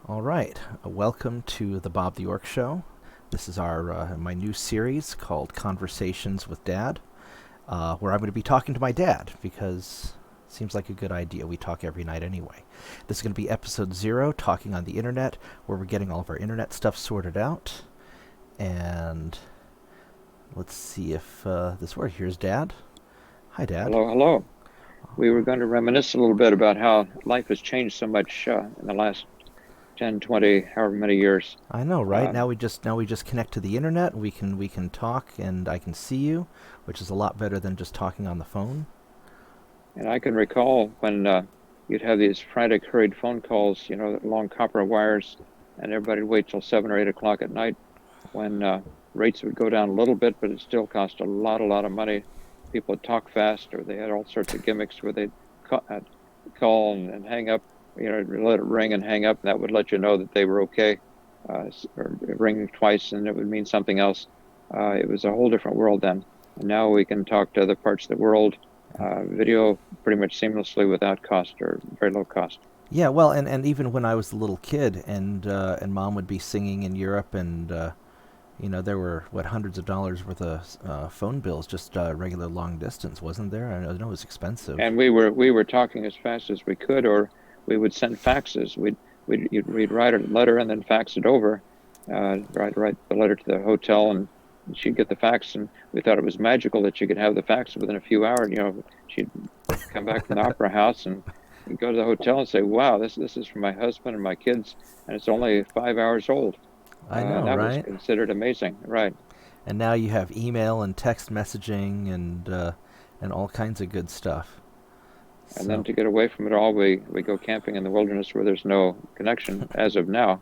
All right, welcome to the Bobtheorc Show. This is our my new series called Conversations with Dad, where I'm going to be talking to my dad because it seems like a good idea. We talk every night anyway. This is going to be episode 0, talking on the internet, where we're getting all of our internet stuff sorted out. And let's see if this works. Here's Dad. Hi, Dad. Hello, hello. We were going to reminisce a little bit about how life has changed so much in the last 10, 20, however many years. I know, right? Um, Now we just connect to the internet. We can talk, and I can see you, which is a lot better than just talking on the phone. and I can recall when you'd have these frantic, hurried phone calls, long copper wires, and everybody would wait till 7 or 8 o'clock at night when rates would go down a little bit, but it still cost a lot of money. People would talk fast, or they had all sorts of gimmicks where they'd call and hang up, let it ring and hang up, and that would let you know that they were okay. Or ring twice, and it would mean something else. It was a whole different world then. And now we can talk to other parts of the world, video pretty much seamlessly without cost or very low cost. Yeah, well, and even when I was a little kid, and Mom would be singing in Europe, and there were hundreds of dollars worth of phone bills, just regular long distance, wasn't there? I know it was expensive. And we were talking as fast as we could, or we would send faxes. We'd write a letter and then fax it over. Write the letter to the hotel, and she'd get the fax, and we thought it was magical that she could have the fax within a few hours. She'd come back from the opera house and go to the hotel and say, "Wow, this is from my husband and my kids, and it's only 5 hours old." I know, That was right? considered amazing, right? And now you have email and text messaging and all kinds of good stuff. And then So to get away from it all, we go camping in the wilderness where there's no connection as of now.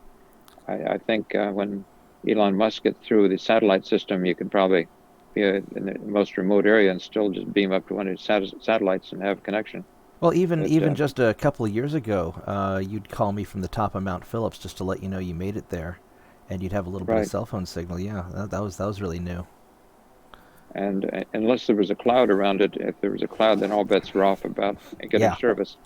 I think when Elon Musk gets through the satellite system, you can probably be in the most remote area and still just beam up to one of his satellites and have connection. Well, even But even just a couple of years ago, you'd call me from the top of Mount Phillips just to let you know you made it there, and you'd have a little bit of right, cell phone signal. Yeah, that was really new. and unless there was a cloud around it, if there was a cloud, then all bets were off about getting Yeah. service.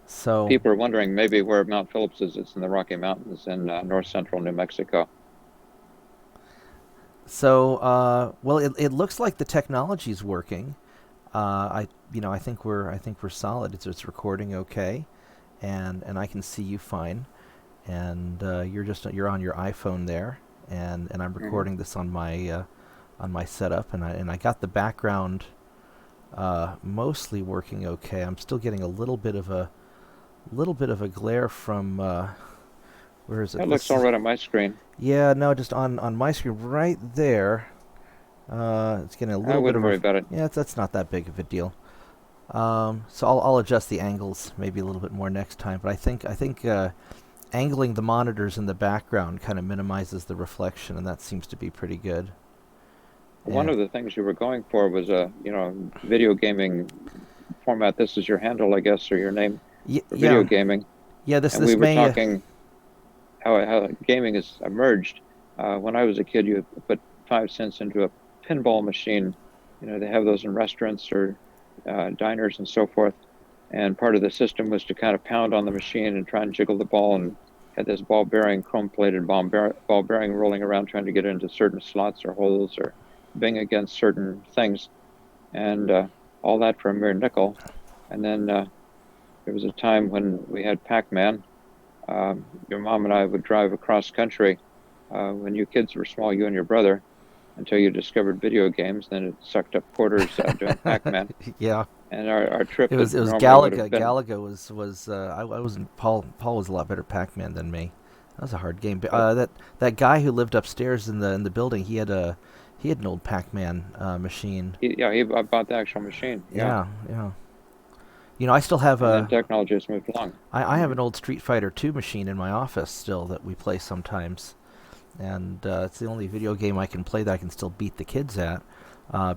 So People are wondering maybe where Mount Phillips is. It's in the Rocky Mountains in north central New Mexico. well, it looks like the technology's working. I think we're solid. It's recording okay, and I can see you fine. And you're on your iPhone there, and I'm Hmm. recording this on my setup, and I got the background mostly working okay. I'm still getting a little bit of a glare from where is it? That looks This all is right on my screen. yeah, no, just on my screen right there. It's getting a I little bit wouldn't of a worry about it. yeah. That's not that big of a deal. So I'll adjust the angles maybe a little bit more next time. But I think angling the monitors in the background kind of minimizes the reflection, and that seems to be pretty good. One And of the things you were going for was a, video gaming format. This is your handle, I guess, or your name for video yeah, gaming. yeah. This And we this were may talking how gaming has emerged. When I was a kid, you put 5 cents into a pinball machine. They have those in restaurants or diners and so forth. And part of the system was to kind of pound on the machine and try and jiggle the ball, and had this ball bearing, chrome-plated ball bearing rolling around trying to get into certain slots or holes or bing against certain things, and all that for a mere nickel. And then there was a time when we had Pac-Man. Your mom and I would drive across country when you kids were small, you and your brother, until you discovered video games. Then it sucked up quarters doing Pac-Man. yeah. And our trip that It was normally would have Galaga. been, Galaga was I wasn't Paul was a lot better Pac-Man than me. That was a hard game. But, oh, that guy who lived upstairs in the building, he had an old Pac-Man machine. yeah, he bought the actual machine. Yeah. Yeah, yeah. I still have And then a technology has moved along. I have Hmm. an old Street Fighter 2 machine in my office still that we play sometimes, and it's the only video game I can play that I can still beat the kids at,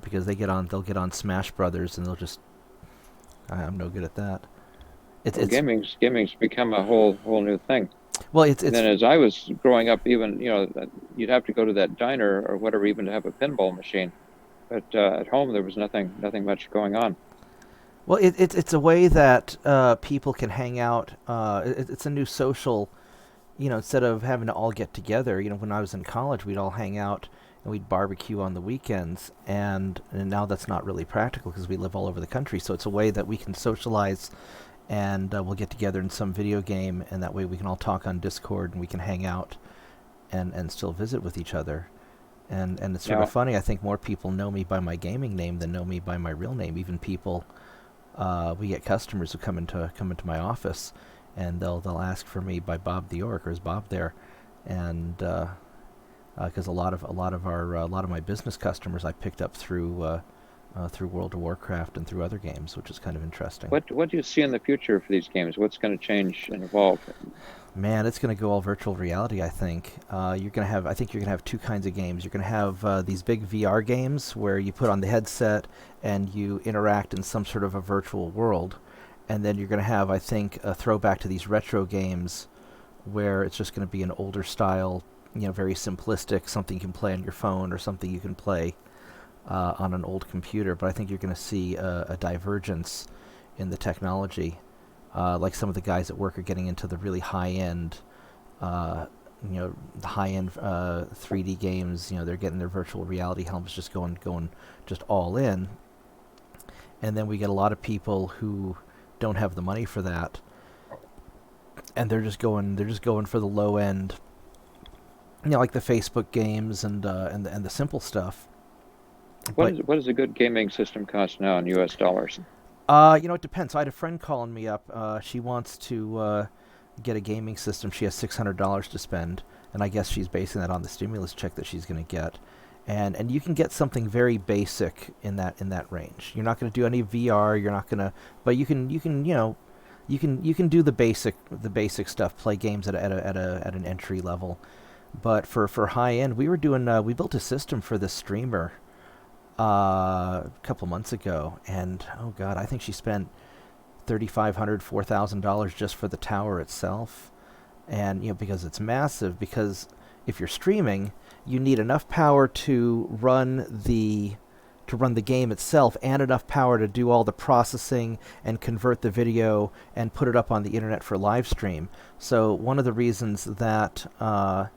because they'll get on Smash Brothers and they'll just I'm no good at that. It's Well, it's gaming's become a whole new thing. well it's And it's then as I was growing up, even you'd have to go to that diner or whatever even to have a pinball machine. But at home there was nothing much going on. Well, it's a way that people can hang out. It's a new social, instead of having to all get together. When I was in college, we'd all hang out and we'd barbecue on the weekends, and now that's not really practical because we live all over the country. So it's a way that we can socialize, and we'll get together in some video game, and that way we can all talk on Discord and we can hang out and still visit with each other. And it's sort of Now, funny. I think more people know me by my gaming name than know me by my real name. Even people, we get customers who come into my office, and they'll ask for me by Bob the Orc, or is Bob there? And because a lot of my business customers I picked up through World of Warcraft and through other games, which is kind of interesting. what do you see in the future for these games? What's going to change and evolve? Man, it's going to go all virtual reality. I think you're going to have. I think you're going to have two kinds of games. You're going to have these big VR games where you put on the headset and you interact in some sort of a virtual world, and then you're going to have, I think, a throwback to these retro games where it's just going to be an older style, very simplistic, something you can play on your phone or something you can play on an old computer. But I think you're going to see a divergence in the technology. Like some of the guys at work are getting into the really high-end, the high-end 3D games. They're getting their virtual reality helmets, just going just all in. And then we get a lot of people who don't have the money for that, and they're just going for the low end, like the Facebook games and the simple stuff. But What does a good gaming system cost now in U.S. dollars? it depends. So I had a friend calling me up. She wants to get a gaming system. She has $600 to spend, and I guess she's basing that on the stimulus check that she's going to get. And you can get something very basic in that range. You're not going to do any VR. You're not going to, but you can do the basic stuff. Play games at an entry level. But for high end, we built a system for this streamer a couple months ago, and oh god, I think she spent $3,500, $4,000 just for the tower itself. And because it's massive, because if you're streaming, you need enough power to run the game itself, and enough power to do all the processing and convert the video and put it up on the internet for live stream. So one of the reasons that I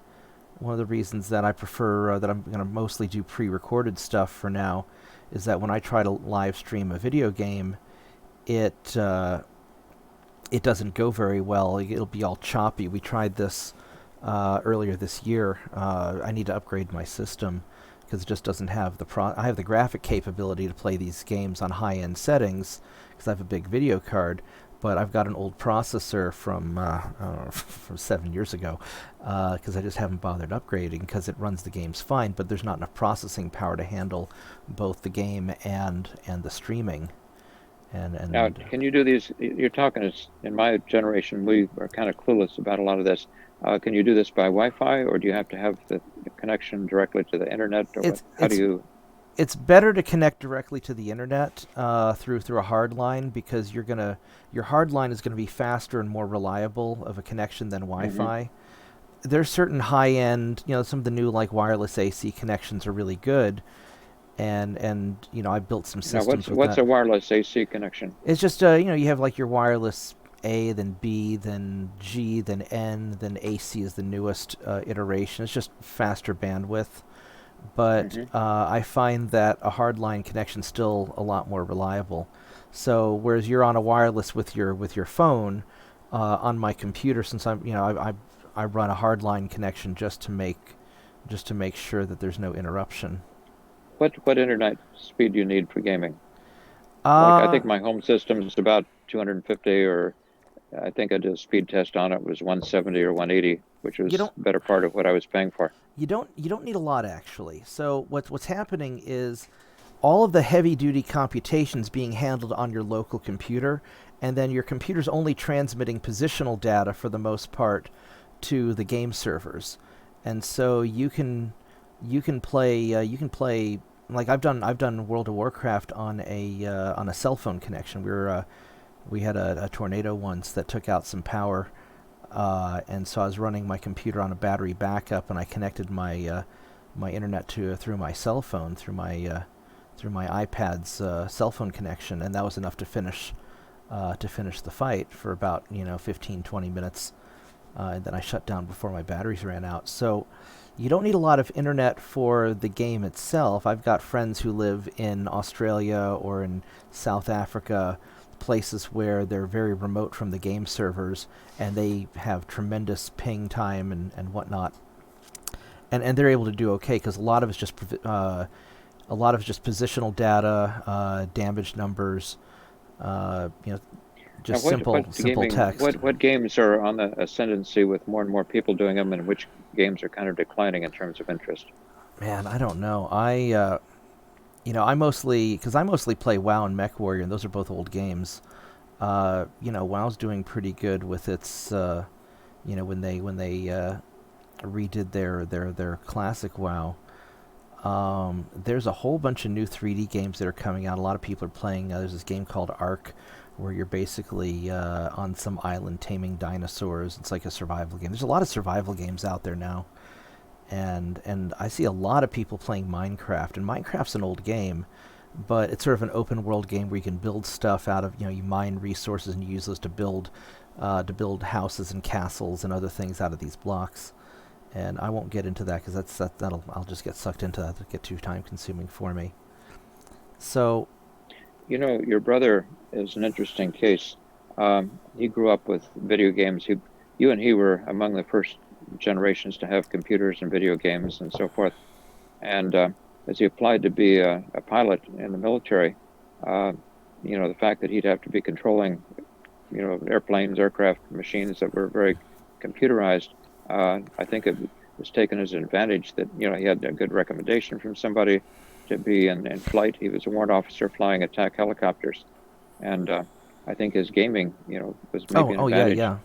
prefer that I'm going to mostly do pre-recorded stuff for now is that when I try to live stream a video game, it it doesn't go very well. It'll be all choppy. We tried this earlier this year. I need to upgrade my system because it just doesn't have I have the graphic capability to play these games on high-end settings because I have a big video card, but I've got an old processor from from 7 years ago because I just haven't bothered upgrading because it runs the games fine, but there's not enough processing power to handle both the game and the streaming. And Now, and can you do these? You're talking as in my generation, we are kind of clueless about a lot of this. Can you do this by Wi-Fi, or do you have to have the connection directly to the internet, or what? it's How do it's you? it's better to connect directly to the internet through a hard line because your hard line is gonna be faster and more reliable of a connection than Hmm. Wi-Fi. There's certain high end, some of the new like wireless AC connections are really good, and I built some Now, systems with what's that. a wireless AC connection? It's just you have like your wireless A, then B, then G, then N, then AC is the newest iteration. It's just faster bandwidth, but Hmm. I find that a hardline connection is still a lot more reliable. So whereas you're on a wireless with your phone, on my computer, since I run a hardline connection just to make sure that there's no interruption. What internet speed do you need for gaming? Like, I Uh, think my home system is about 250, or I think I did a speed test on it was 170 or 180, which you was don't the better part of what I was paying for. you don't need a lot actually. So what's happening is all of the heavy duty computations being handled on your local computer, and then your computer's only transmitting positional data for the most part to the game servers. And so you can play like I've done World of Warcraft on a cell phone connection. We had a tornado once that took out some power, and so I was running my computer on a battery backup, and I connected my internet through my cell phone through through my iPad's cell phone connection, and that was enough to finish the fight for about 15, 20 minutes, and then I shut down before my batteries ran out. So you don't need a lot of internet for the game itself. I've got friends who live in Australia or in South Africa, places where they're very remote from the game servers, and they have tremendous ping time and whatnot, and they're able to do okay because a lot of it's just positional data, damage numbers, you know, Now, just simple text. what games are on the ascendancy with more and more people doing them, and which games are kind of declining in terms of interest? Man, I don't know. I mostly play WoW and MechWarrior, and those are both old games. WoW's doing pretty good with its, when they redid their classic WoW. There's a whole bunch of new 3D games that are coming out. A lot of people are playing. There's this game called Ark, where you're basically on some island taming dinosaurs. It's like a survival game. There's a lot of survival games out there now, and I see a lot of people playing Minecraft. And Minecraft's an old game, but it's sort of an open world game where you can build stuff out of you mine resources and you use those to build houses and castles and other things out of these blocks. And I won't get into that because I'll just get sucked into that. It'll get too time consuming for me. So, Your brother is an interesting case. He grew up with video games. You and he were among the first generations to have computers and video games and so forth. And as he applied to be a pilot in the military, the fact that he'd have to be controlling, airplanes, aircraft, machines that were very computerized, I think it was taken as an advantage that, he had a good recommendation from somebody to be in flight. He was a warrant officer flying attack helicopters. And I think his gaming, was maybe an advantage. Yeah.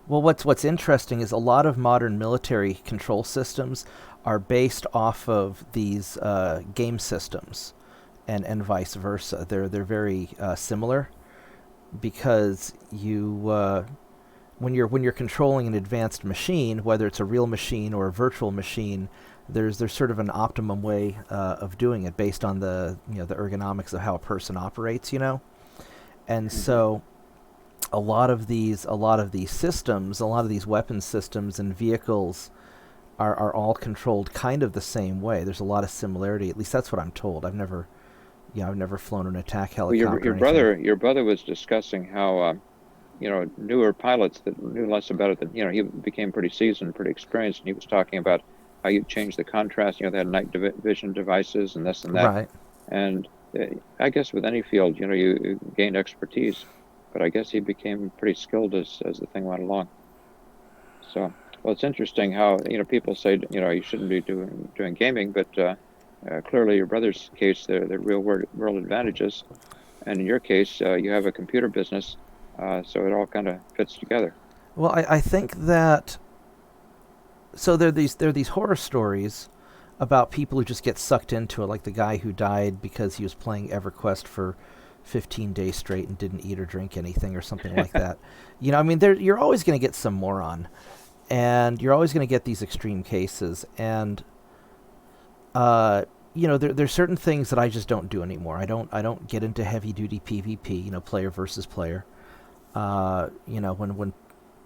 Well, what's interesting is a lot of modern military control systems are based off of these game systems, and vice versa. They're very similar because when you're controlling an advanced machine, whether it's a real machine or a virtual machine, there's sort of an optimum way of doing it based on the the ergonomics of how a person operates, and so a lot of these systems, a lot of these weapon systems and vehicles are all controlled kind of the same way. There's a lot of similarity. At least that's what I'm told. I've never flown an attack helicopter. Well, your brother was discussing how newer pilots that knew less about it, that he became pretty seasoned, pretty experienced, and he was talking about how you change the contrast. They had night vision devices and this and that. Right. And I guess with any field, you gained expertise, but I guess he became pretty skilled as the thing went along. So, well, it's interesting how people say you shouldn't be doing gaming, but clearly your brother's case, they're real world advantages, and in your case, you have a computer business, so it all kind of fits together. Well, I think that there are these horror stories about people who just get sucked into it, like the guy who died because he was playing EverQuest for 15 days straight and didn't eat or drink anything or something like that. You're always going to get some moron, and you're always going to get these extreme cases. And there's certain things that I just don't do anymore. I don't get into heavy duty PvP, player versus player. When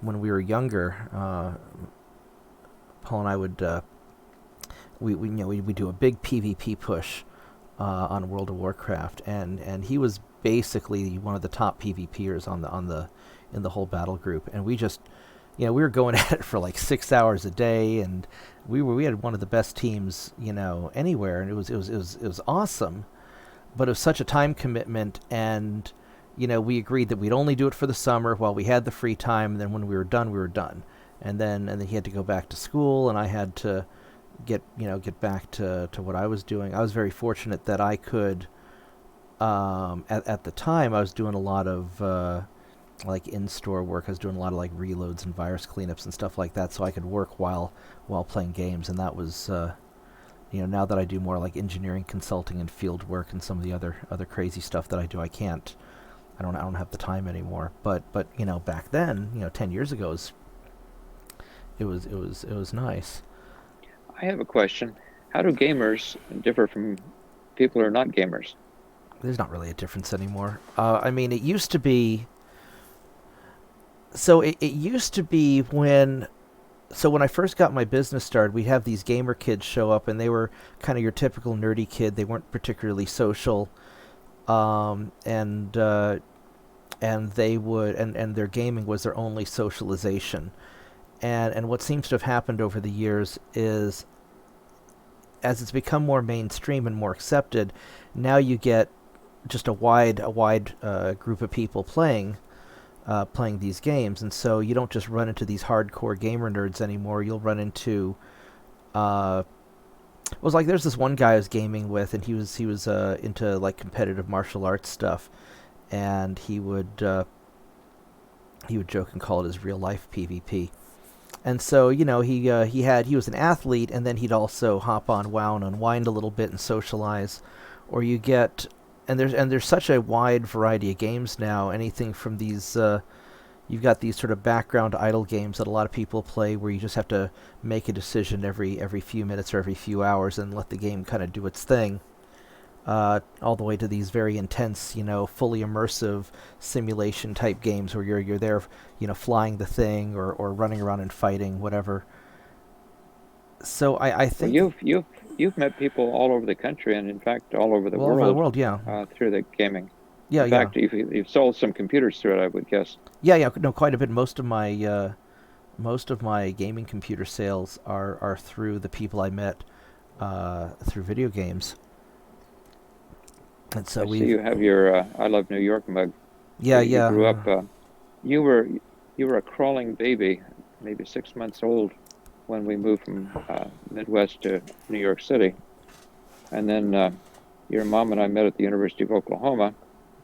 we were younger, Paul and I would we do a big PvP push on World of Warcraft, and he was basically one of the top PvPers in the whole battle group, and we just we were going at it for like 6 hours a day, and we had one of the best teams anywhere, and it was awesome, but it was such a time commitment, and we agreed that we'd only do it for the summer while we had the free time, and then when we were done, we were done. And then he had to go back to school, and I had to get back to what I was doing. I was very fortunate that I could, at the time, I was doing a lot of like in-store work. I was doing a lot of like reloads and virus cleanups and stuff like that, so I could work while playing games. And that was, now that I do more like engineering consulting and field work and some of the other crazy stuff that I do, I don't have the time anymore. But back then, 10 years ago, it was nice. I have a question. How do gamers differ from people who are not gamers? There's not really a difference anymore. I mean, it used to be. So it used to be when. So when I first got my business started, we'd have these gamer kids show up, and they were kind of your typical nerdy kid. They weren't particularly social, um, and uh, and they would and their gaming was their only socialization. And what seems to have happened over the years is, as it's become more mainstream and more accepted, now you get just a wide group of people playing these games, and so you don't just run into these hardcore gamer nerds anymore. You'll run into it was like there's this one guy I was gaming with, and he was into like competitive martial arts stuff, and he would joke and call it his real life PvP. And so he was an athlete, and then he'd also hop on WoW and unwind a little bit and socialize, or you get and there's such a wide variety of games now. Anything from these you've got these sort of background idle games that a lot of people play, where you just have to make a decision every few minutes or every few hours and let the game kind of do its thing. All the way to these very intense, fully immersive simulation type games where you're there, flying the thing or running around and fighting, whatever. So I Well, think you've met people all over the country, and in fact all over the all over the world world, yeah, through the gaming. yeah, In yeah, fact, you've sold some computers through it, I would guess. yeah, yeah. No, quite a bit. Most of my gaming computer sales are through the people I met through video games, and so I see we've you have your "I Love New York" mug. So yeah, you yeah. grew up. You were you were a crawling baby, maybe 6 months old, when we moved from Midwest to New York City, and then your mom and I met at the University of Oklahoma,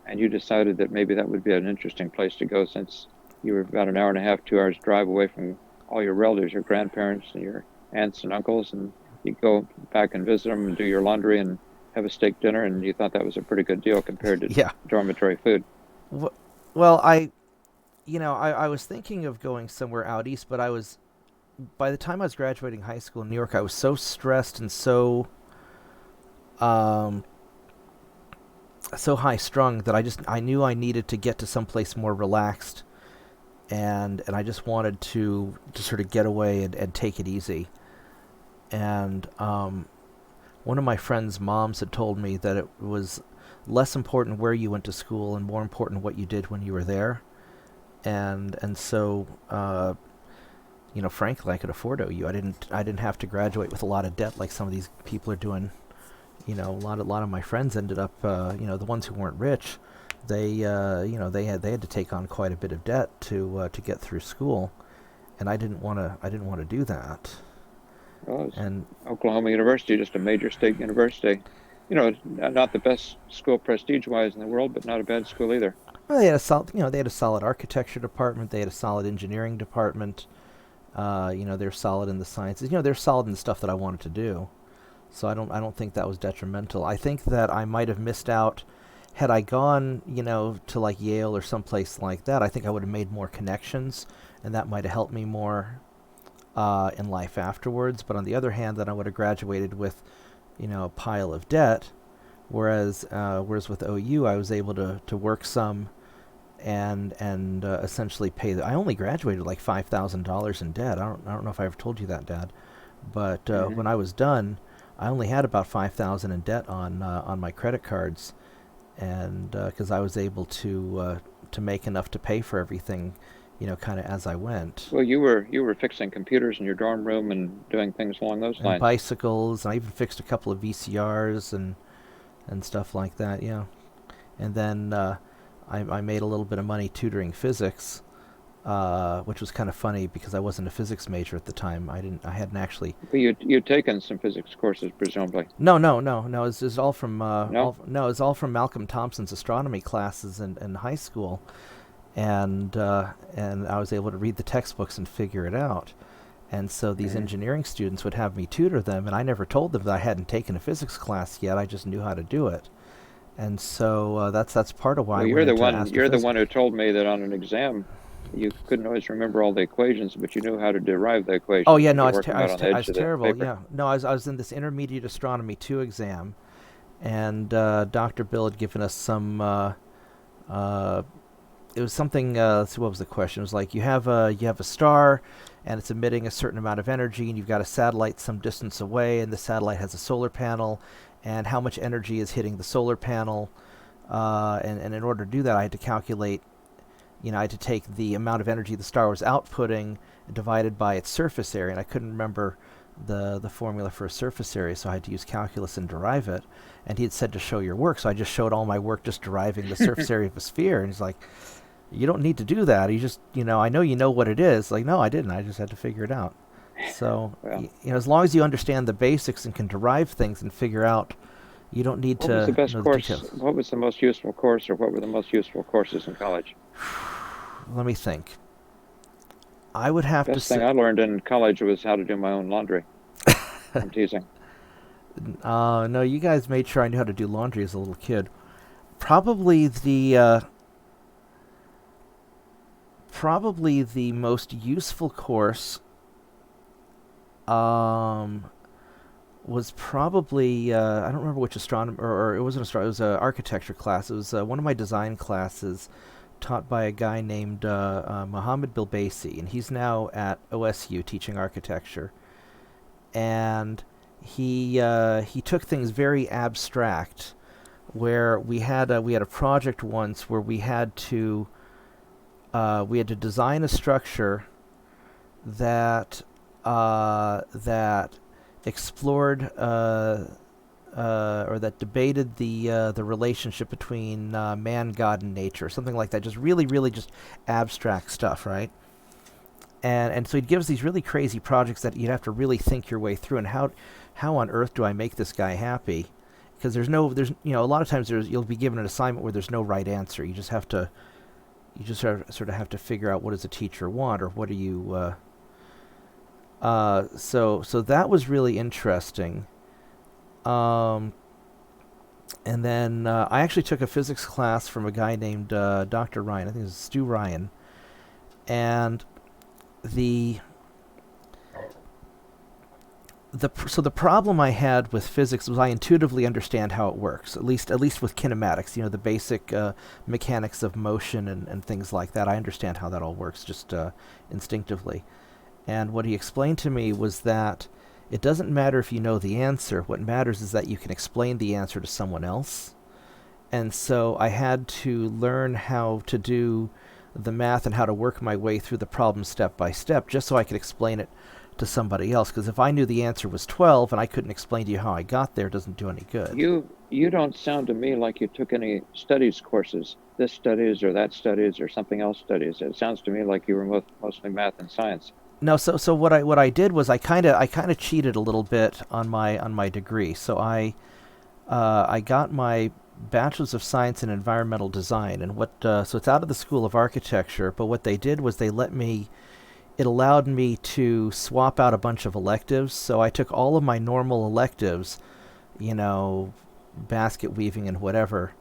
and you decided that maybe that would be an interesting place to go since you were about an hour and a half, 2 hours drive away from all your relatives, your grandparents and your aunts and uncles, and you go back and visit them and do your laundry and have a steak dinner, and you thought that was a pretty good deal compared to Yeah. dormitory food. Wh- Well, I was thinking of going somewhere out east, but by the time I was graduating high school in New York, I was so stressed and um, so high strung that I knew I needed to get to someplace more relaxed, and I just wanted to sort of get away and take it easy. And one of my friend's moms had told me that it was less important where you went to school and more important what you did when you were there. And so frankly, I could afford OU. I didn't have to graduate with a lot of debt like some of these people are doing. A lot of my friends ended up, the ones who weren't rich, they had to take on quite a bit of debt to get through school, and I didn't want to do that. Well, it's And Oklahoma University, just a major state university. Not the best school prestige-wise in the world, but not a bad school either. well, they had a solid architecture department. They had a solid engineering department. They're solid in the sciences. They're solid in the stuff that I wanted to do. So I don't think that was detrimental. I think that I might have missed out had I gone, to like Yale or someplace like that. I think I would have made more connections, and that might have helped me more in life afterwards. But on the other hand, then I would have graduated with, a pile of debt. Whereas with OU, I was able to work some and essentially pay. I only graduated like $5,000 in debt. I don't know if I ever told you that, Dad. But Hmm. when I was done, I only had about 5,000 in debt on my credit cards, and because I was able to make enough to pay for everything, kind of as I went, Well, you were fixing computers in your dorm room and doing things along those and lines. bicycles, and I even fixed a couple of VCRs and stuff like that. Yeah, and then I made a little bit of money tutoring physics, which was kind of funny because I wasn't a physics major at the time. I hadn't actually. But you'd taken some physics courses, presumably. No, no, no, no. It's all from No? no. It's all from Malcolm Thompson's astronomy classes in high school, and I was able to read the textbooks and figure it out. And so these Hmm. engineering students would have me tutor them, and I never told them that I hadn't taken a physics class yet. I just knew how to do it, and so that's part of why Well, I went you're the into one you're the one astrophysics. who told me that on an exam you couldn't always remember all the equations, but you knew how to derive the Oh equations yeah, when no, you worked them out on the I edge was of the terrible. paper. Yeah, no, I was in this intermediate astronomy 2 exam, and Dr. Bill had given us some. Uh, it was something. Let's see, what was the question? It was like you have a star, and it's emitting a certain amount of energy, and you've got a satellite some distance away, and the satellite has a solar panel, and how much energy is hitting the solar panel, and in order to do that, I had to calculate. I had to take the amount of energy the star was outputting divided by its surface area, and I couldn't remember the formula for a surface area, so I had to use calculus and derive it. And he had said to show your work, so I just showed all my work just deriving the surface area of a sphere. And he's like, "You don't need to do that. You just, I know you know what it is." Like, no, I didn't. I just had to figure it out. So, Well, as long as you understand the basics and can derive things and figure out, you don't need what was the to best know the course? details. What was the most useful course, or what were the most useful courses in college? Let me think. I would have to Best thing say, I learned in college was how to do my own laundry. I'm teasing. no, you guys made sure I knew how to do laundry as a little kid. Probably the most useful course was probably I don't remember which astronomy, or it wasn't astronomy. It was an architecture class. It was one of my design classes taught by a guy named Mohammed Bilbasi, and he's now at OSU teaching architecture. And he took things very abstract, where we had a project once where we had to design a structure that explored or that debated the relationship between man, God, and nature, something like that. Just really, really just abstract stuff, right? And so he'd give us these really crazy projects that you'd have to really think your way through. And how on earth do I make this guy happy? Because there's a lot of times you'll be given an assignment where there's no right answer. You just sort of have to figure out what does a teacher want, or what do you. So that was really interesting. And then I actually took a physics class from a guy named Dr. Ryan. I think it was Stu Ryan. And the problem I had with physics was I intuitively understand how it works, at least with kinematics, the basic mechanics of motion and things like that. I understand how that all works just instinctively. And what he explained to me was that it doesn't matter if you know the answer. What matters is that you can explain the answer to someone else. And so I had to learn how to do the math and how to work my way through the problem step by step, just so I could explain it to somebody else. Because if I knew the answer was 12 and I couldn't explain to you how I got there, it doesn't do any good. You don't sound to me like you took any studies courses, this studies or that studies or something else studies. It sounds to me like you were mostly math and science. No, so what I did was I kind of cheated a little bit on my degree. So I got my Bachelor's of Science in Environmental Design, and so it's out of the School of Architecture. But what they did was it allowed me to swap out a bunch of electives. So I took all of my normal electives, basket weaving and whatever,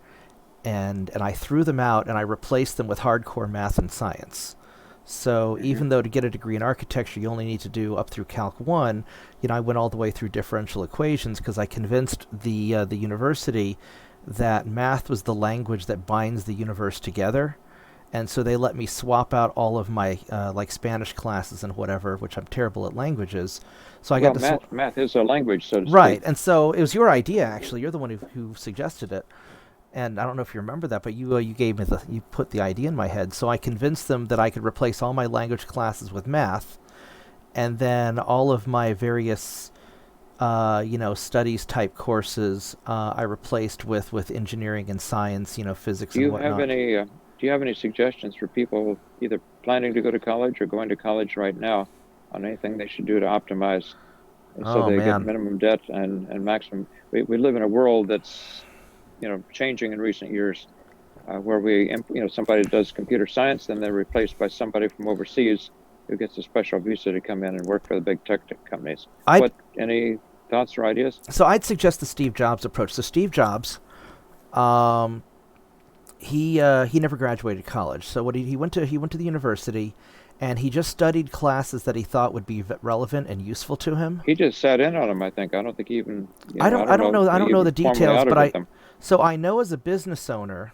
and I threw them out and I replaced them with hardcore math and science. So even though to get a degree in architecture you only need to do up through Calc 1, I went all the way through differential equations because I convinced the university that math was the language that binds the universe together. And so they let me swap out all of my like Spanish classes and whatever, which I'm terrible at languages. So I got to math is a language, so to right. speak. And so it was your idea, actually. You're the one who suggested it. And I don't know if you remember that, but you gave me you put the idea in my head. So I convinced them that I could replace all my language classes with math, and then all of my various, studies type courses I replaced with engineering and science, physics and whatnot. Do you have any suggestions for people either planning to go to college or going to college right now on anything they should do to optimize so Oh they get man. minimum debt and maximum? We live in a world that's changing in recent years, where somebody does computer science, then they're replaced by somebody from overseas who gets a special visa to come in and work for the big tech companies. Any thoughts or ideas? So I'd suggest the Steve Jobs approach. So Steve Jobs, he never graduated college. So he went to the university, and he just studied classes that he thought would be relevant and useful to him. He just sat in on them, I think. I don't think he even, I don't I I don't don't know know if I he don't know even the formally details, but audited them. I know as a business owner,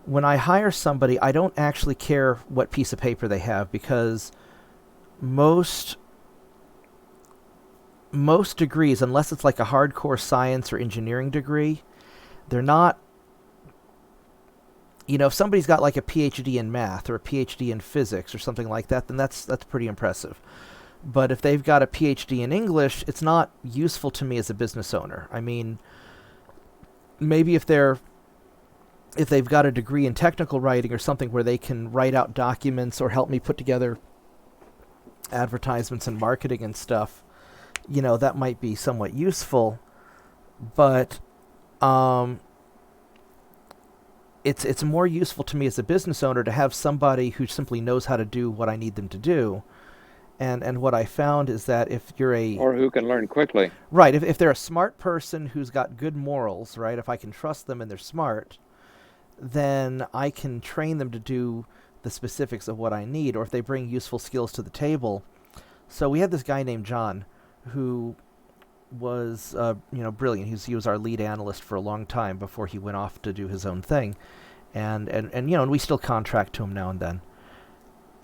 when I hire somebody, I don't actually care what piece of paper they have, because most most degrees, unless it's like a hardcore science or engineering degree, they're not. If somebody's got like a PhD in math or a PhD in physics or something like that, then that's pretty impressive. But if they've got a PhD in English, it's not useful to me as a business owner. I mean, maybe if they've got a degree in technical writing or something where they can write out documents or help me put together advertisements and marketing and stuff, that might be somewhat useful. But it's more useful to me as a business owner to have somebody who simply knows how to do what I need them to do. And what I found is that if you're Or who can learn quickly. right, if they're a smart person who's got good morals, right, if I can trust them and they're smart, then I can train them to do the specifics of what I need, or if they bring useful skills to the table. So we had this guy named John who was brilliant. He was our lead analyst for a long time before he went off to do his own thing, and we still contract to him now and then.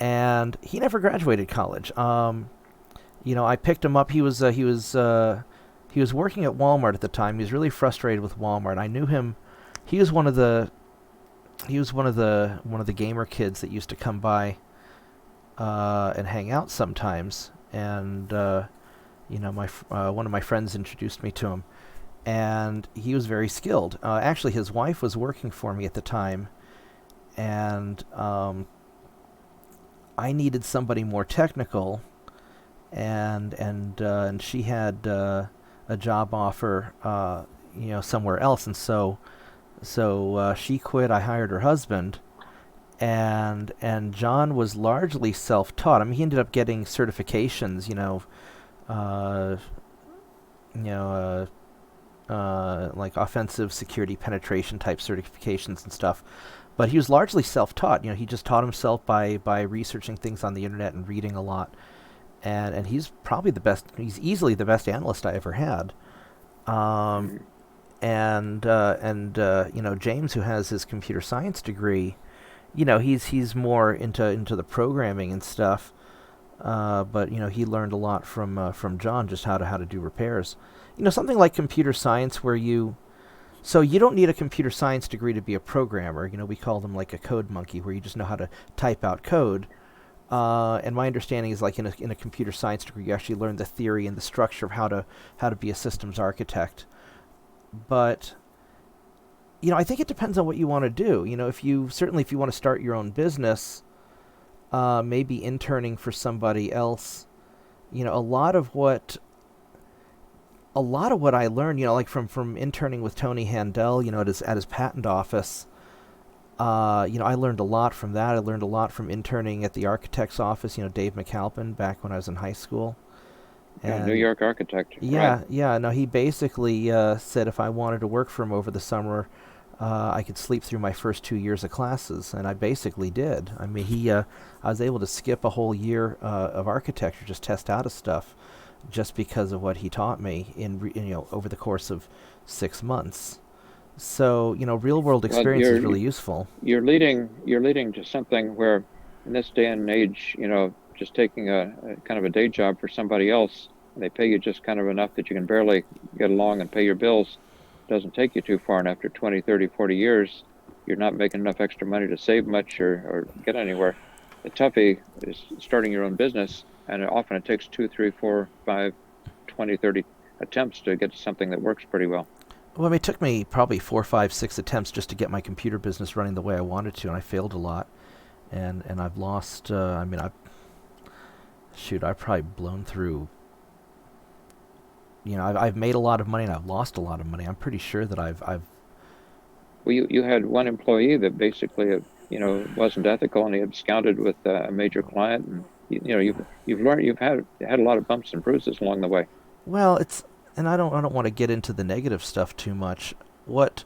And he never graduated college. I picked him up. He was working at Walmart at the time. He was really frustrated with Walmart. I knew him. He was one of the gamer kids that used to come by and hang out sometimes. And one of my friends introduced me to him, and he was very skilled. Actually, his wife was working for me at the time, and I needed somebody more technical, and she had a job offer, somewhere else, and so she quit. I hired her husband, and John was largely self-taught. I mean, he ended up getting certifications, like offensive security penetration type certifications and stuff. But he was largely self-taught. He just taught himself by researching things on the internet and reading a lot. And he's probably the best. He's easily the best analyst I ever had. James, who has his computer science degree, he's more into the programming and stuff. But he learned a lot from John, just how to do repairs. Something like computer science, where you don't need a computer science degree to be a programmer. We call them like a code monkey, where you just know how to type out code. And my understanding is, like, in a computer science degree, you actually learn the theory and the structure of how to be a systems architect. But I think it depends on what you want to do. If you want to start your own business, maybe interning for somebody else. A lot of what I learned, like from interning with Tony Handel, at his patent office. I learned a lot from that. I learned a lot from interning at the architect's office. Dave McAlpin, back when I was in high school. And New York architect. Yeah, right. yeah. No, he basically said if I wanted to work for him over the summer, I could sleep through my first 2 years of classes, and I basically did. I mean, I was able to skip a whole year of architecture, just test out of stuff, just because of what he taught me over the course of 6 months. So real world experience is really useful. You're leading to something where, in this day and age, just taking a kind of a day job for somebody else, and they pay you just kind of enough that you can barely get along and pay your bills, doesn't take you too far. And after 20, 30, 40 years, you're not making enough extra money to save much or get anywhere. The toughie is starting your own business, and often it takes 2, 3, 4, 5, 20, 30 attempts to get to something that works pretty well. Well, I mean, it took me probably 4, 5, 6 attempts just to get my computer business running the way I wanted to, and I failed a lot. And I've lost, I've probably blown through, I've made a lot of money and I've lost a lot of money. I'm pretty sure that I've Well, you had one employee that basically, wasn't ethical, and he absconded with a major client, and you've had a lot of bumps and bruises along the way. Well, and I don't want to get into the negative stuff too much. What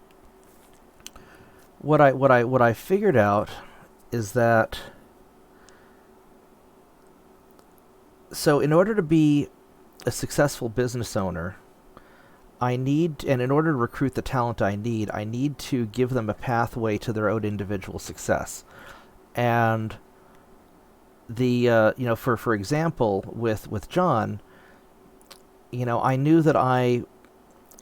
I figured out is that So in order to be a successful business owner, and in order to recruit the talent I need to give them a pathway to their own individual success. And for example, with John, I knew that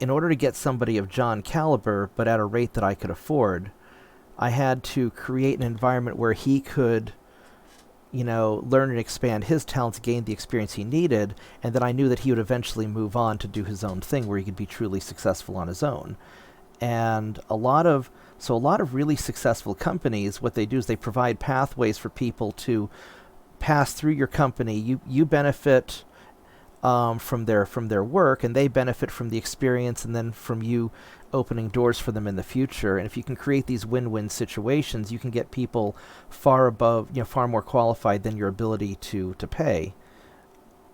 in order to get somebody of John caliber, but at a rate that I could afford, I had to create an environment where he could, learn and expand his talents, gain the experience he needed, and then I knew that he would eventually move on to do his own thing where he could be truly successful on his own. And a lot of really successful companies, what they do is they provide pathways for people to pass through your company. You benefit from their work, and they benefit from the experience, and then from you opening doors for them in the future. And if you can create these win-win situations, you can get people far more qualified than your ability to pay.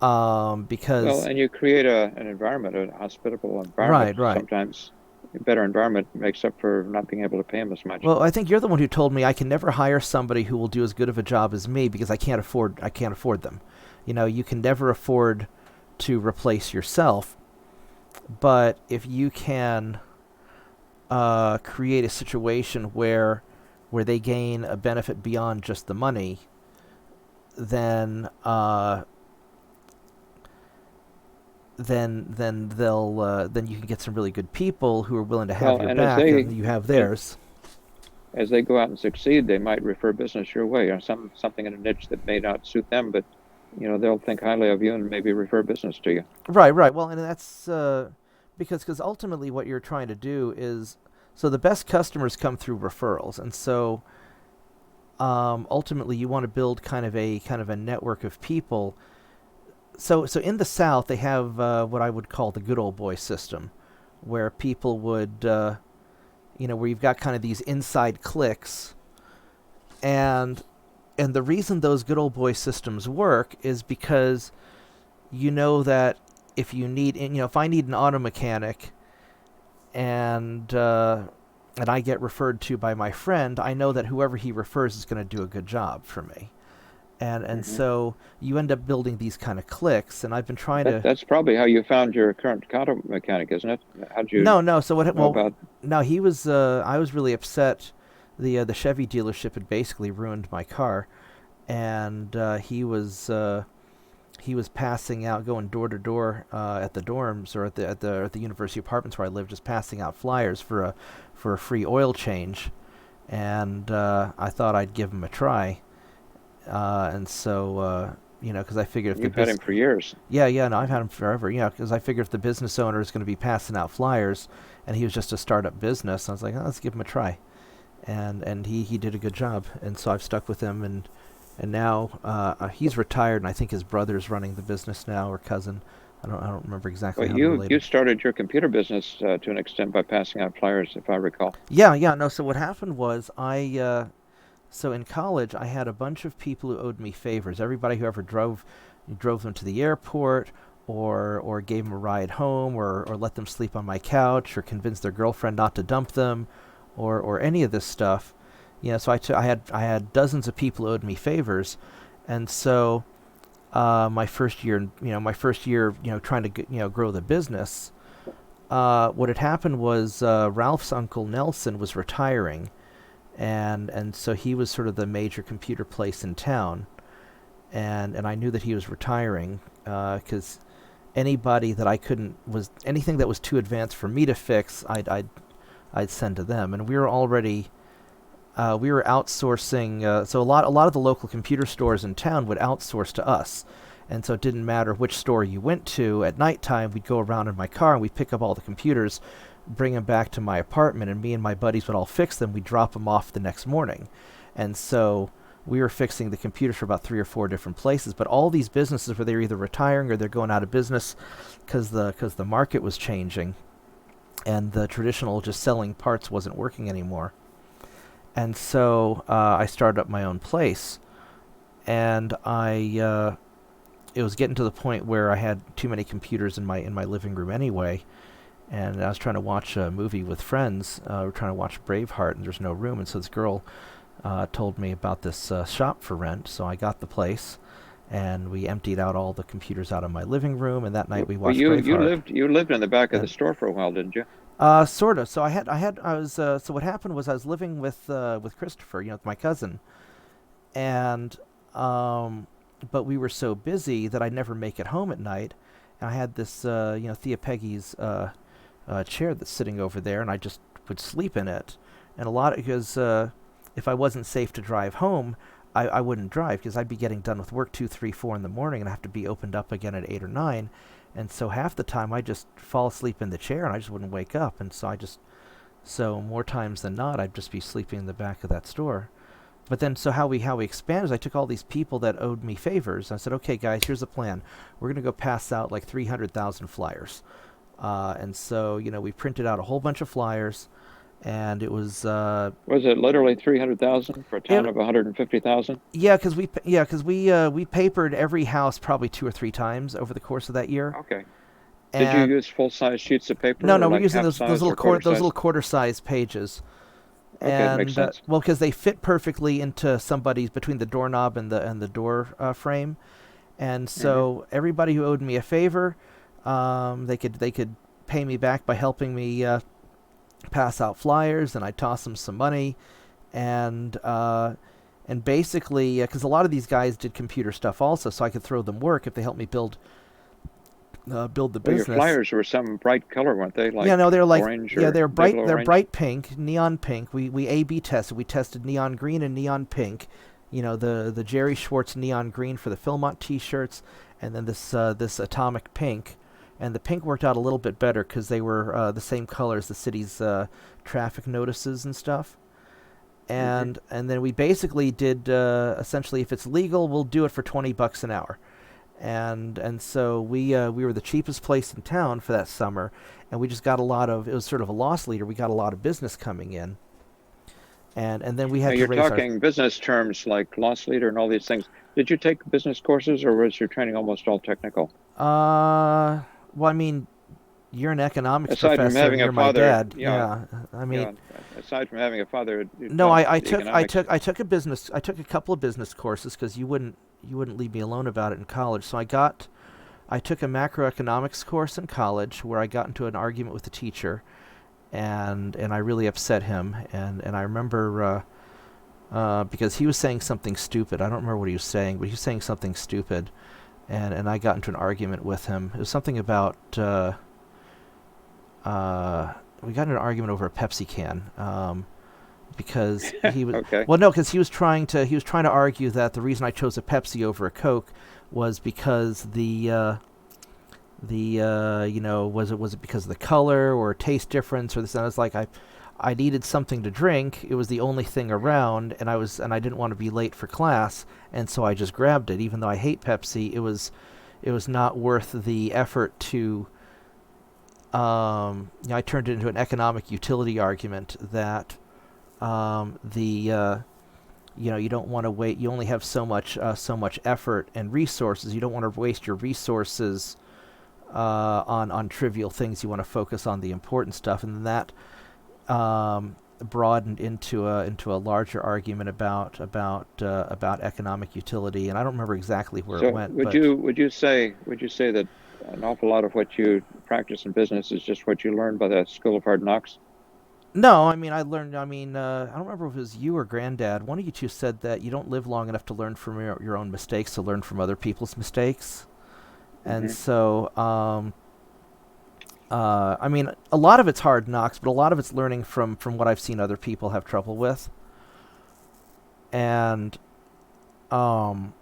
Well, Because and you create an environment, a hospitable environment. right. Sometimes a better environment makes up for not being able to pay them as much. Well, I think you're the one who told me I can never hire somebody who will do as good of a job as me because I can't afford them. You can never afford to replace yourself, but if you can create a situation where they gain a benefit beyond just the money, then then you can get some really good people who are willing to have Well, your and back, and you have theirs. as they go out and succeed, they might refer business your way, or something in a niche that may not suit them, but they'll think highly of you and maybe refer business to you. Right. Well, and that's because ultimately what you're trying to do is, so the best customers come through referrals, and so ultimately you want to build kind of a network of people. So in the South they have what I would call the good old boy system, where people would where you've got kind of these inside cliques, and the reason those good old boy systems work is because that if I need an auto mechanic, and I get referred to by my friend, I know that whoever he refers is going to do a good job for me. And Hmm. so you end up building these kind of cliques, and I've been trying to. That's probably how you found your current auto mechanic, isn't it? How'd you No. So what? know Well, about? no, he was. I was really upset. The Chevy dealership had basically ruined my car, and he was passing out, going door to door at the dorms or at the university apartments where I live, just passing out flyers for a free oil change, and I thought I'd give him a try, and so because I figured if the You've had him business, for years. yeah, no, I've had him forever, because I figured if the business owner is going to be passing out flyers, and he was just a startup business, I was like, oh, let's give him a try, and he did a good job, and so I've stuck with him, and now he's retired, and I think his brother's running the business now, or cousin. I don't remember exactly Well, how they're you related. started your computer business to an extent by passing out flyers, if I recall. Yeah, no. So what happened was so in college I had a bunch of people who owed me favors. Everybody who ever drove them to the airport, or gave them a ride home, or let them sleep on my couch, or convinced their girlfriend not to dump them, or any of this stuff. So I had dozens of people who owed me favors, and so my first year, trying to grow the business. What had happened was Ralph's uncle Nelson was retiring, and so he was sort of the major computer place in town, and I knew that he was retiring because anybody that I couldn't was anything that was too advanced for me to fix, I'd send to them, and we were outsourcing. So a lot of the local computer stores in town would outsource to us, and so it didn't matter which store you went to. At nighttime, we'd go around in my car and we'd pick up all the computers, bring them back to my apartment, and me and my buddies would all fix them. We'd drop them off the next morning, and so we were fixing the computers for about 3 or 4 different places. But all these businesses where they're either retiring or they're going out of business because the market was changing, and the traditional just selling parts wasn't working anymore. And so I started up my own place, and it was getting to the point where I had too many computers in my living room anyway, and I was trying to watch a movie with friends. We were trying to watch Braveheart, and there's no room, and so this girl told me about this shop for rent, so I got the place, and we emptied out all the computers out of my living room. And that night we Well, watched you Braveheart. lived in the back of the And store for a while, didn't you? sort of. So I was. So what happened was I was living with Christopher, with my cousin, and but we were so busy that I'd never make it home at night. And I had this, Thea Peggy's chair that's sitting over there, and I just would sleep in it. And a lot because if I wasn't safe to drive home, I wouldn't drive because I'd be getting done with work 2, 3, 4 in the morning, and I have to be opened up again at 8 or 9. And so half the time I just fall asleep in the chair, and I just wouldn't wake up. And so more times than not, I'd just be sleeping in the back of that store. But then, so how we expanded is I took all these people that owed me favors. And I said, okay, guys, here's the plan. We're going to go pass out like 300,000 flyers. And so, we printed out a whole bunch of flyers, and it was Was it literally 300,000 for a town it, of 150,000? we papered every house probably 2 or 3 times over the course of that year. Okay. Did you And use full-size sheets of paper no, or we're like using half those size or quarter little size? quarter-sized pages. Okay, that makes And sense. well, because they fit perfectly into somebody's between the doorknob and the door frame. And Hmm. so everybody who owed me a favor, they could pay me back by helping me pass out flyers, and I toss them some money, and basically, because a lot of these guys did computer stuff also, so I could throw them work if they helped me build the Well, your business. flyers were some bright color, weren't they? Yeah, no, Like they're like orange yeah, or they're Bigelow bright. They're orange? bright pink, neon pink. We A/B tested. We tested neon green and neon pink. The Jerry Schwartz neon green for the Philmont T-shirts, and then this atomic pink. And the pink worked out a little bit better because they were the same color as the city's traffic notices and stuff. Hmm. And then we basically did essentially, if it's legal, we'll do it for $20 an hour. And so we were the cheapest place in town for that summer, and we just got a lot of, it was sort of a loss leader. We got a lot of business coming in, and then we Now had to you're raise our. talking business terms like loss leader and all these things. Did you take business courses or was your training almost all technical? Well, I mean, you're an economics Aside from professor, and having a you're my father, dad. yeah, Yeah, I mean, yeah. Aside from having a father who no, taught I took I economics. took I took a business I took a couple of business courses because you wouldn't leave me alone about it in college. So I took a macroeconomics course in college where I got into an argument with the teacher, and I really upset him. And I remember because he was saying something stupid. I don't remember what he was saying, but he was saying something stupid, and I got into an argument with him. It was something about we got in an argument over a Pepsi can. Because he was Okay. well, no, because he was trying to argue that the reason I chose a Pepsi over a Coke was because was it because of the color or taste difference or this, and I was like, I needed something to drink. It was the only thing around, and I didn't want to be late for class, and so I just grabbed it. Even though I hate Pepsi, it was not worth the effort to. I turned it into an economic utility argument that the you don't want to wait. You only have so much effort and resources. You don't want to waste your resources on trivial things. You want to focus on the important stuff, and then that broadened into a larger argument about economic utility. And I don't remember exactly where it So went, would but you say that an awful lot of what you practice in business is just what you learned by the School of Hard Knocks? no, I mean I learned. I mean I don't remember if it was you or Granddad. One of you two said that you don't live long enough to learn from your own mistakes, to learn from other people's mistakes. And Hmm. so I mean, a lot of it's hard knocks, but a lot of it's learning from what I've seen other people have trouble with. And um,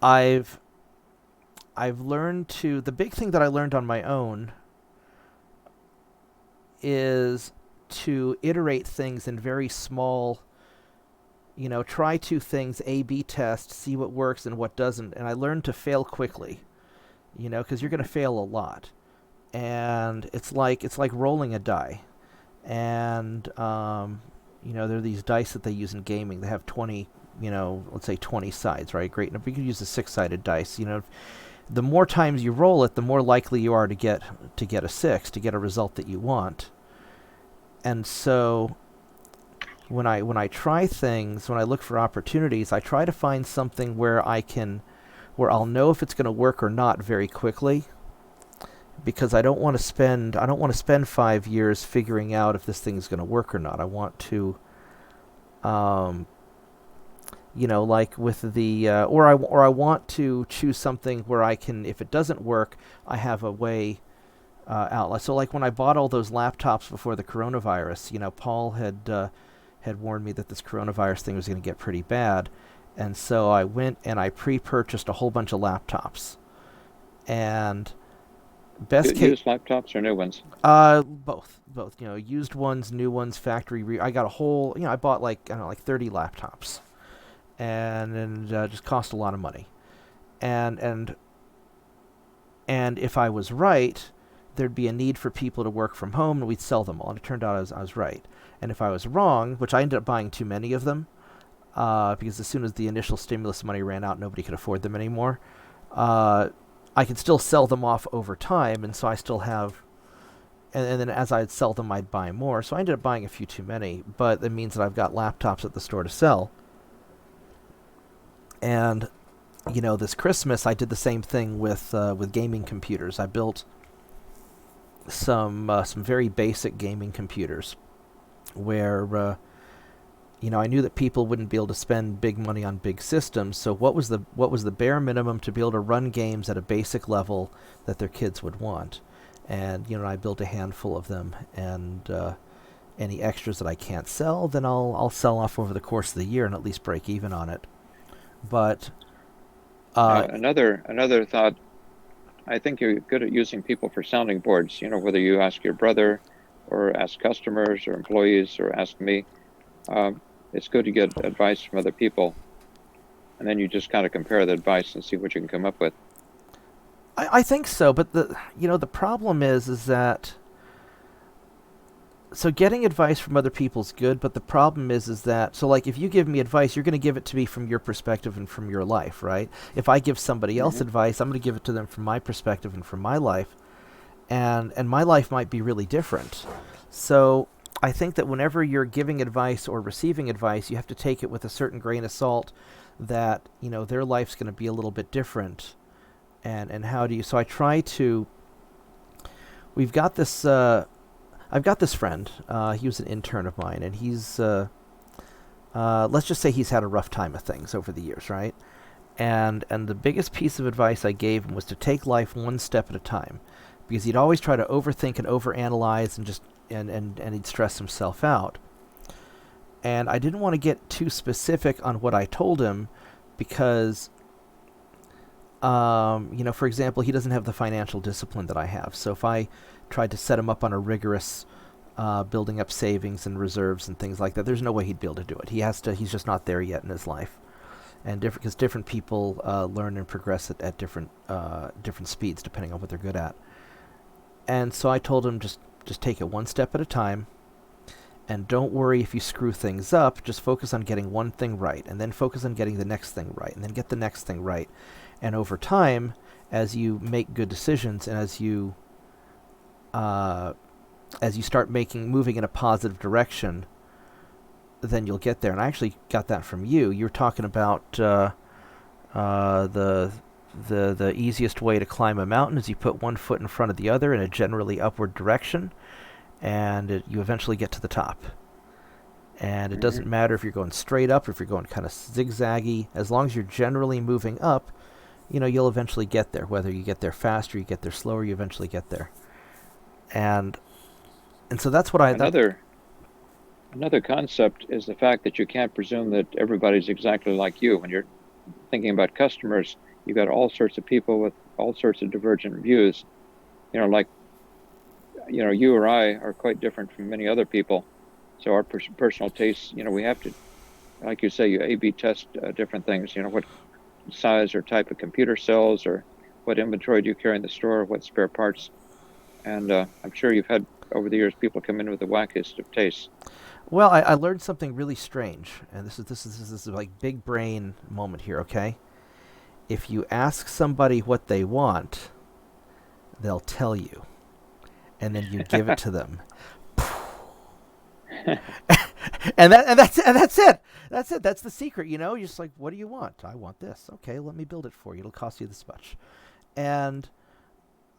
I've I've learned to the big thing that I learned on my own is to iterate things in very small. Try two things, A/B test, see what works and what doesn't, and I learned to fail quickly. Because you're going to fail a lot, and it's like rolling a die. And there are these dice that they use in gaming. They have 20, let's say 20 sides, right? Great. And if you could use a six-sided dice, the more times you roll it, the more likely you are to get a six, to get a result that you want. And so when I try things, when I look for opportunities, I try to find something where I'll know if it's going to work or not very quickly, because I don't want to spend 5 years figuring out if this thing's going to work or not. I want to, um, like with the or I want to choose something where I can, if it doesn't work, I have a way out. So like when I bought all those laptops before the coronavirus, Paul had warned me that this coronavirus thing was going to get pretty bad, and so I went and I pre-purchased a whole bunch of laptops. And best case, Used laptops or new ones? both. Used ones, new ones, factory. I got a whole. I bought like I don't know, like 30 laptops, and just cost a lot of money. And and and if I was right, there'd be a need for people to work from home, and we'd sell them all. And it turned out I was right. And if I was wrong, which I ended up buying too many of them, because as soon as the initial stimulus money ran out, nobody could afford them anymore. I could still sell them off over time, and so I still have. And then as I'd sell them, I'd buy more. So I ended up buying a few too many, but that means that I've got laptops at the store to sell. And this Christmas I did the same thing with gaming computers. I built some very basic gaming computers where I knew that people wouldn't be able to spend big money on big systems. So what was the bare minimum to be able to run games at a basic level that their kids would want? And I built a handful of them, and any extras that I can't sell, then I'll sell off over the course of the year and at least break even on it. But Another thought. I think you're good at using people for sounding boards. Whether you ask your brother, or ask customers, or employees, or ask me. It's good to get advice from other people, and then you just kind of compare the advice and see what you can come up with. I think so, but the problem is that, so getting advice from other people is good, but the problem is that, so like if you give me advice, you're going to give it to me from your perspective and from your life, right? If I give somebody else Hmm. advice, I'm going to give it to them from my perspective and from my life, and my life might be really different. So I think that whenever you're giving advice or receiving advice, you have to take it with a certain grain of salt, that their life's going to be a little bit different. And how do you? So I try to. We've got this. I've got this friend. He was an intern of mine, and he's. Let's just say he's had a rough time of things over the years, right? And the biggest piece of advice I gave him was to take life one step at a time, because he'd always try to overthink and overanalyze and just and he'd stress himself out. And I didn't want to get too specific on what I told him, because for example, he doesn't have the financial discipline that I have. So if I tried to set him up on a rigorous building up savings and reserves and things like that, there's no way he'd be able to do it. He has to. He's just not there yet in his life, and because different people learn and progress at different speeds depending on what they're good at. And so I told him, just take it one step at a time, and don't worry if you screw things up. Just focus on getting one thing right, and then focus on getting the next thing right, and then get the next thing right. And over time, as you make good decisions, and as you start moving in a positive direction, then you'll get there. And I actually got that from you. You were talking about the easiest way to climb a mountain is you put one foot in front of the other in a generally upward direction, and you eventually get to the top. And it doesn't Hmm. matter if you're going straight up or if you're going kind of zigzaggy. As long as you're generally moving up, you'll eventually get there. Whether you get there faster, you get there slower, you eventually get there. And and so that's what I that Another concept is the fact that you can't presume that everybody's exactly like you. When you're thinking about customers, you've got all sorts of people with all sorts of divergent views. Like you or I are quite different from many other people. So our personal tastes, we have to, like you say, you A/B test different things. What size or type of computer sells, or what inventory do you carry in the store, what spare parts. And I'm sure you've had over the years people come in with the wackiest of tastes. well, I learned something really strange, and this is like big brain moment here. Okay, if you ask somebody what they want, they'll tell you, and then you give it to them. that's it. That's it. That's the secret. You're just like, what do you want? I want this. Okay, let me build it for you. It'll cost you this much, and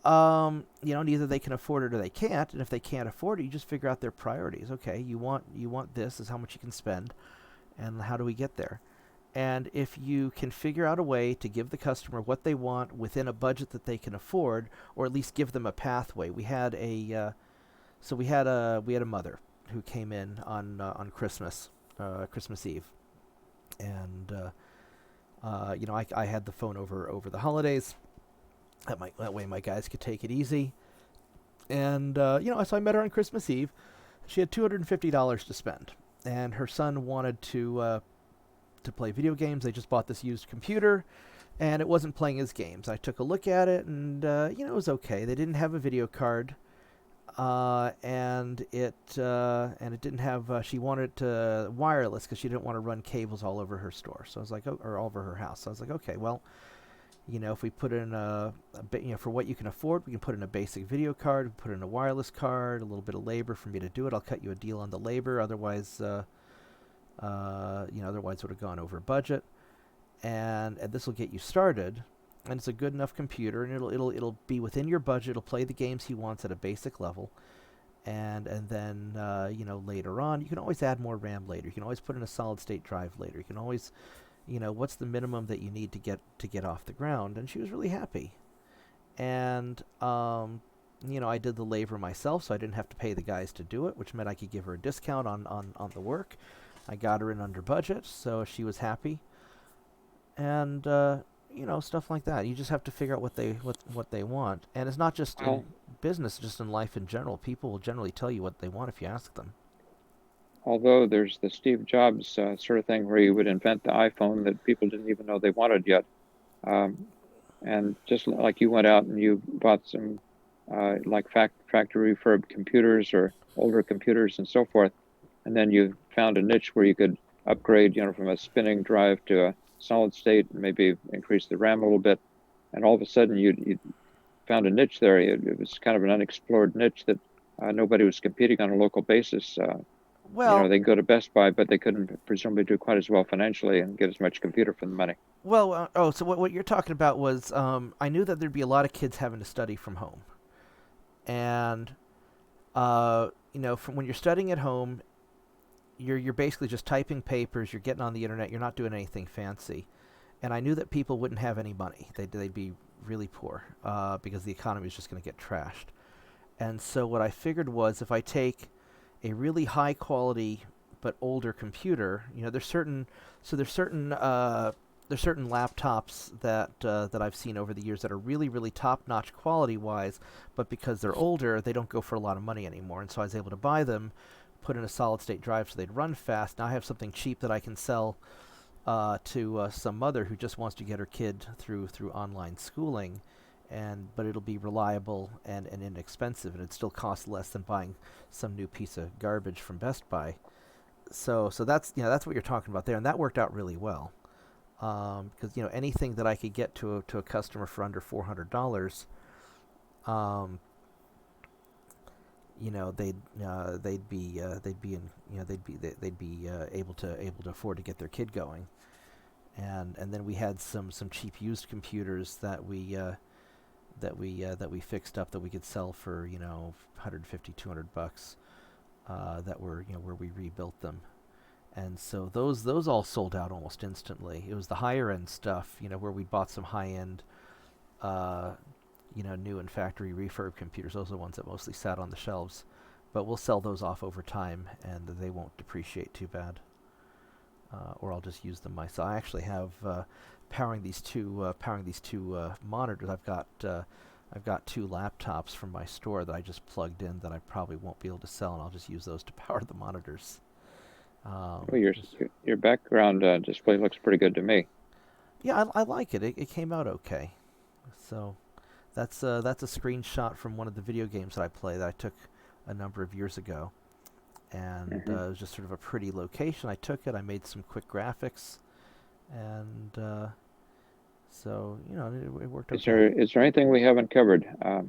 neither they can afford it or they can't. And if they can't afford it, you just figure out their priorities. Okay, you want this is how much you can spend, and how do we get there? And if you can figure out a way to give the customer what they want within a budget that they can afford, or at least give them a pathway. We had a mother who came in on Christmas Eve, and I had the phone over the holidays. That way my guys could take it easy, and so I met her on Christmas Eve. She had $250 to spend, and her son wanted to play video games. They just bought this used computer, and it wasn't playing his games. I took a look at it, and it was okay. They didn't have a video card, and it didn't have. She wanted wireless because she didn't want to run cables all over her store. So I was like, or all over her house. So I was like, okay, well, if we put in for what you can afford, we can put in a basic video card, we put in a wireless card, a little bit of labor for me to do it. I'll cut you a deal on the labor. Otherwise, otherwise would have gone over budget. And this will get you started. And it's a good enough computer, and it'll be within your budget. It'll play the games he wants at a basic level, and then later on, you can always add more RAM later. You can always put in a solid state drive later. You can always, what's the minimum that you need to get off the ground? And she was really happy. And I did the labor myself, so I didn't have to pay the guys to do it, which meant I could give her a discount on the work. I got her in under budget, so she was happy. And stuff like that. You just have to figure out what they want, and it's not just in business, just in life in general. People will generally tell you what they want if you ask them. Although there's the Steve Jobs sort of thing where you would invent the iPhone that people didn't even know they wanted yet, and just like you went out and you bought some like factory refurb computers or older computers and so forth, and then you found a niche where you could upgrade, from a spinning drive to a solid state, and maybe increase the RAM a little bit, and all of a sudden you found a niche there. It was kind of an unexplored niche that nobody was competing on a local basis. Well, they go to Best Buy, but they couldn't presumably do quite as well financially and get as much computer for the money. well, so what you're talking about was I knew that there'd be a lot of kids having to study from home, and from when you're studying at home, you're basically just typing papers, you're getting on the internet, you're not doing anything fancy. And I knew that people wouldn't have any money. They'd be really poor because the economy is just going to get trashed. And so what I figured was if I take a really high quality but older computer, there's certain laptops that I've seen over the years that are really, really top-notch quality-wise, but because they're older, they don't go for a lot of money anymore. And so I was able to buy them, put in a solid-state drive so they'd run fast. Now I have something cheap that I can sell to some mother who just wants to get her kid through online schooling, but it'll be reliable and inexpensive, and it still costs less than buying some new piece of garbage from Best Buy. So that's what you're talking about there, and that worked out really well. Because anything that I could get to a customer for under $400, they'd be able to afford to get their kid going, and then we had some cheap used computers that we fixed up that we could sell for 150, $200, that were where we rebuilt them. And so those all sold out almost instantly. It was the higher end stuff, where we bought some high end, new and factory refurb computers. Those are the ones that mostly sat on the shelves. But we'll sell those off over time, and they won't depreciate too bad. Or I'll just use them myself. I actually have powering these two monitors. I've got two laptops from my store that I just plugged in that I probably won't be able to sell, and I'll just use those to power the monitors. Your background display looks pretty good to me. Yeah, I like it. It came out okay. So that's a screenshot from one of the video games that I play that I took a number of years ago, and it was just sort of a pretty location. I took it. I made some quick graphics, and so it worked. Is there anything we haven't covered? I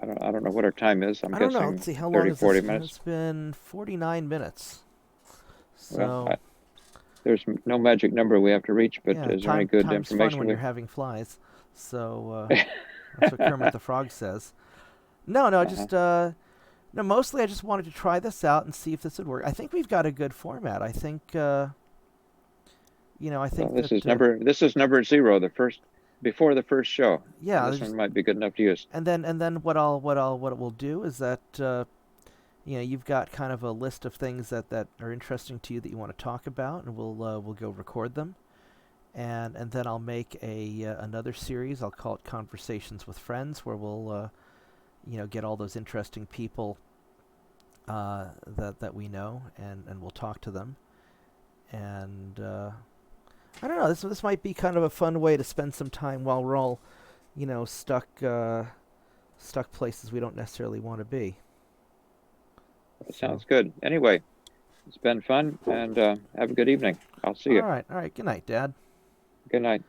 don't know what our time is. I'm I don't know. guessing Let's see, how 30, long is 40 this? minutes. It's been 49 minutes. Well, So there's no magic number we have to reach, but yeah, is there any good time's fun information when we? you're having flies. So that's what Kermit the Frog says. No, no, Uh-huh. just no. Mostly, I just wanted to try this out and see if this would work. I think we've got a good format. I think I Well, think this that is number zero, the first before the first show. yeah. This one might be good enough to use. And then what it will do is that you've got kind of a list of things that are interesting to you that you want to talk about, and we'll go record them, and then I'll make another series. I'll call it Conversations with Friends, where we'll get all those interesting people that we know, and we'll talk to them. And I don't know. This might be kind of a fun way to spend some time while we're all stuck places we don't necessarily want to be. That So sounds good. Anyway, it's been fun, and have a good evening. I'll see you. all right. Good night, Dad. Good night.